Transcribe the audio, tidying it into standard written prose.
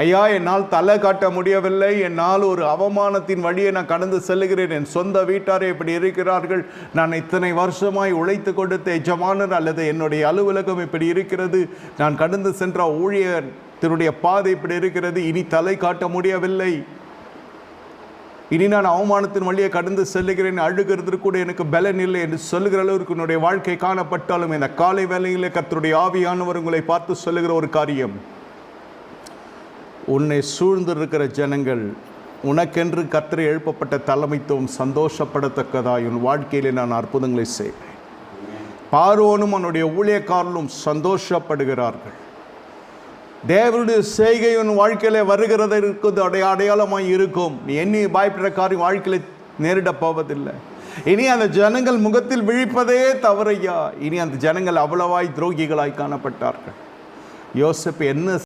ஐயா, என்னால் தலை காட்ட முடியவில்லை, என்னால் ஒரு அவமானத்தின் வழியை நான் கடந்து செல்லுகிறேன், என் சொந்த வீட்டாரே இப்படி இருக்கிறார்கள், நான் இத்தனை வருஷமாய் உழைத்து கொடுத்த எஜமானர் அல்லது என்னுடைய அலுவலகம் இப்படி இருக்கிறது, நான் கடந்து சென்ற ஊழியத்தினுடைய பாதை இப்படி இருக்கிறது, இனி தலை காட்ட முடியவில்லை, இனி நான் அவமானத்தின் வழியை கடந்து செல்லுகிறேன், அழுகிறது கூட எனக்கு பலன் இல்லை என்று சொல்லுகிற அளவுக்கு என்னுடைய வாழ்க்கை காணப்பட்டாலும் இந்த காலை வேளையிலே கர்த்தருடைய ஆவியானவர் உங்களை பார்த்து சொல்லுகிற ஒரு காரியம், உன்னை சூழ்ந்திருக்கிற ஜனங்கள் உனக்கென்று கர்த்தரை எழுப்பப்பட்ட தலைமைத்துவம் சந்தோஷப்படத்தக்கதாய் உன் வாழ்க்கையிலே நான் அற்புதங்களை செய்வேன். பார்வோனும் அவனுடைய ஊழியக்காரர்களும் சந்தோஷப்படுகிறார்கள். தேவனுடைய செய்கை உன் வாழ்க்கையிலே வருகிறதற்கு அடையாளமாய் இருக்கும். நீ எண்ணி பயப்படுற காரியம் வாழ்க்கையில நேரிட போவதில்லை. இனி அந்த ஜனங்கள் முகத்தில் விழிப்பதே தவறையா. இனி அந்த ஜனங்கள் அவ்வளவாய் துரோகிகளாய் காணப்பட்டார்கள். யோசேப்பு என்ன